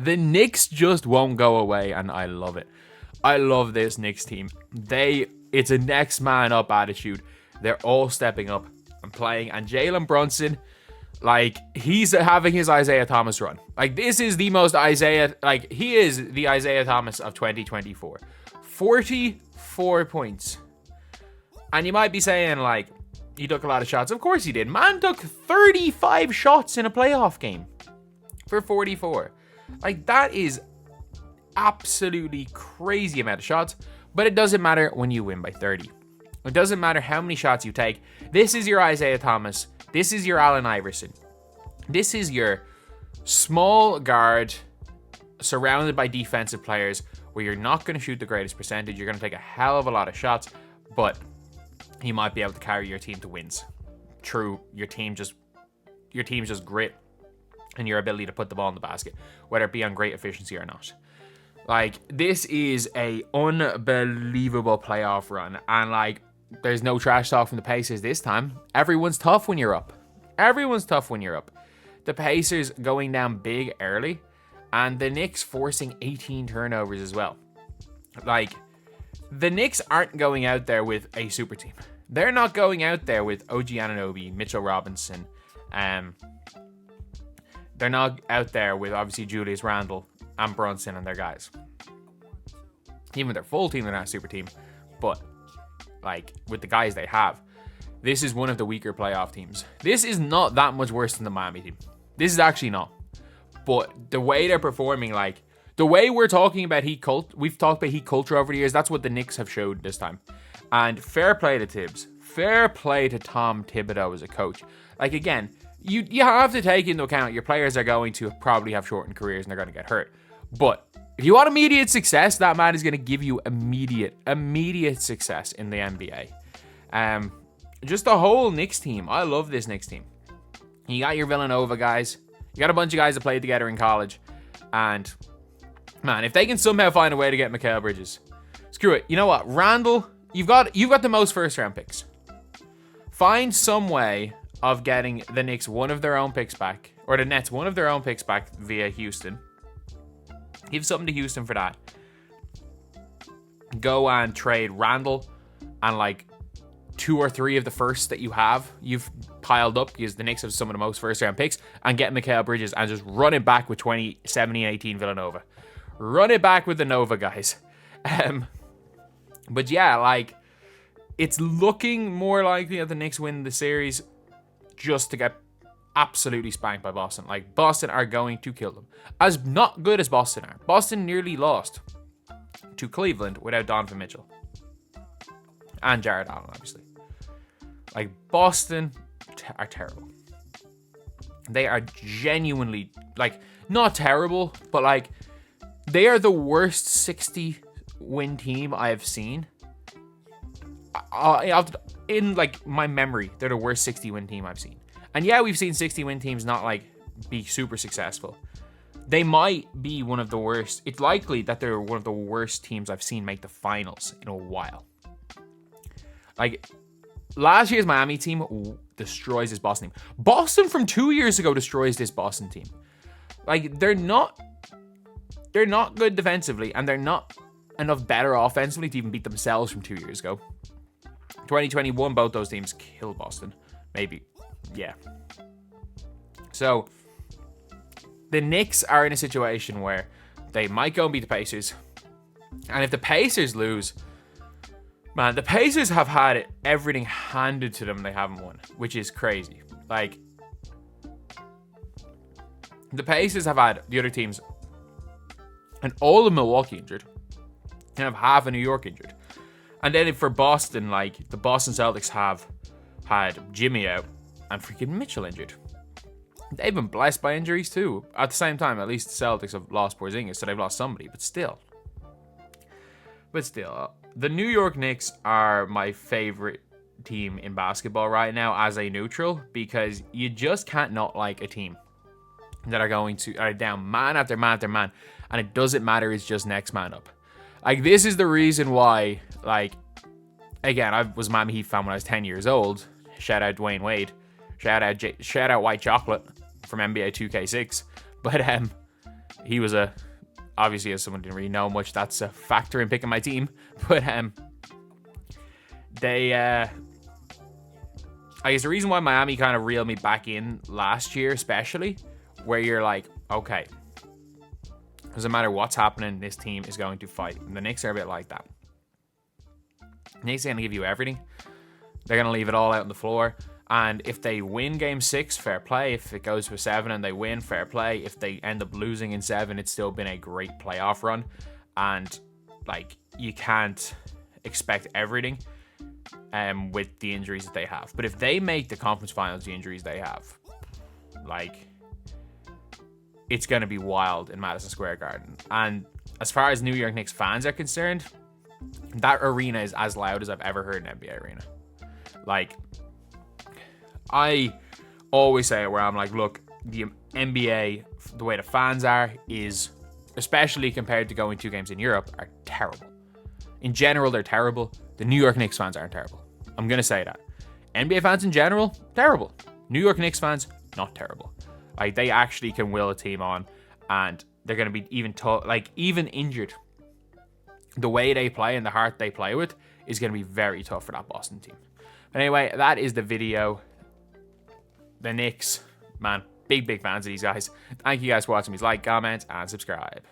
The Knicks just won't go away, and I love it. I love this Knicks team. It's a next man up attitude. They're all stepping up and playing. And Jalen Brunson, like, he's having his Isaiah Thomas run. Like, this is the most he is the Isaiah Thomas of 2024. 44 points. And you might be saying, like, he took a lot of shots. Of course he did. Man took 35 shots in a playoff game for 44. Like, that is absolutely crazy amount of shots. But it doesn't matter when you win by 30. It doesn't matter how many shots you take. This is your Isaiah Thomas. This is your Allen Iverson. This is your small guard surrounded by defensive players where you're not going to shoot the greatest percentage. You're going to take a hell of a lot of shots, but you might be able to carry your team to wins. True, your team's just grit and your ability to put the ball in the basket, whether it be on great efficiency or not. Like, this is a unbelievable playoff run, and like, there's no trash talk from the Pacers this time. Everyone's tough when you're up. The Pacers going down big early, and the Knicks forcing 18 turnovers as well. Like, the Knicks aren't going out there with a super team. They're not going out there with OG Anunoby, Mitchell Robinson. They're not out there with, obviously, Julius Randle and Brunson and their guys. Even with their full team, they're not a super team. But, like, with the guys they have, this is one of the weaker playoff teams. This is not that much worse than the Miami team. This is actually not. But the way they're performing, like, the way we're talking about heat cult, we've talked about heat culture over the years, that's what the Knicks have showed this time. And fair play to Tibbs. Fair play to Tom Thibodeau as a coach. Like, again, you have to take into account your players are going to probably have shortened careers and they're going to get hurt. But if you want immediate success, that man is going to give you immediate success in the NBA. Just the whole Knicks team. I love this Knicks team. You got your Villanova guys. You got a bunch of guys that played together in college. And, man, if they can somehow find a way to get Mikal Bridges, screw it. You know what? Randall, you've got the most first-round picks. Find some way of getting the Knicks one of their own picks back, or the Nets one of their own picks back via Houston. Give something to Houston for that. Go and trade Randall and, like, 2 or 3 of the firsts that you've piled up, because the Knicks have some of the most first-round picks, and get Mikal Bridges and just run it back with 2017 and 18 Villanova. Run it back with the Nova guys. But yeah, like, it's looking more likely that the Knicks win the series just to get absolutely spanked by Boston. Like, Boston are going to kill them. As not good as Boston are. Boston nearly lost to Cleveland without Donovan Mitchell. And Jared Allen, obviously. Like, Boston are terrible. They are genuinely, like, not terrible, but, like, they are the worst 60-win team I have seen. In, like, my memory, they're the worst 60-win team I've seen. And yeah, we've seen 60-win teams not, like, be super successful. They might be one of the worst. It's likely that they're one of the worst teams I've seen make the finals in a while. Like, last year's Miami team destroys this Boston team. Boston from 2 years ago destroys this Boston team. Like, they're not good defensively, and they're not enough better offensively to even beat themselves from 2 years ago. 2021, both those teams killed Boston. Maybe. Yeah. So, the Knicks are in a situation where they might go and beat the Pacers. And if the Pacers lose, man, the Pacers have had everything handed to them they haven't won, which is crazy. Like, the Pacers have had the other teams and all of Milwaukee injured, and have half of New York injured. And then for Boston, like, the Boston Celtics have had Jimmy out and freaking Mitchell injured. They've been blessed by injuries too. At the same time, at least the Celtics have lost Porzingis, so they've lost somebody, but still. The New York Knicks are my favorite team in basketball right now as a neutral, because you just can't not like a team that are down man after man after man, and it doesn't matter, it's just next man up. Like, this is the reason why, like, again, I was a Miami Heat fan when I was 10 years old. Shout out Dwayne Wade. Shout out White Chocolate from NBA 2K6. But he was obviously, as someone didn't really know much, that's a factor in picking my team. But I guess the reason why Miami kind of reeled me back in last year, especially, where you're like, okay, doesn't matter what's happening, this team is going to fight. And the Knicks are a bit like that. The Knicks are going to give you everything. They're going to leave it all out on the floor. And if they win game 6, fair play. If it goes for 7 and they win, fair play. If they end up losing in 7, it's still been a great playoff run. And, like, you can't expect everything with the injuries that they have. But if they make the conference finals, the injuries they have, like, it's going to be wild in Madison Square Garden. And as far as New York Knicks fans are concerned, that arena is as loud as I've ever heard an NBA arena. Like, I always say it where I'm like, look, the NBA, the way the fans are, is, especially compared to going 2 games in Europe, are terrible. In general, they're terrible. The New York Knicks fans aren't terrible. I'm going to say that. NBA fans in general, terrible. New York Knicks fans, not terrible. Like, they actually can will a team on, and they're going to be even tough, like, even injured. The way they play and the heart they play with is going to be very tough for that Boston team. But anyway, that is the video. The Knicks, man, big fans of these guys. Thank you guys for watching. Please like, comment, and subscribe.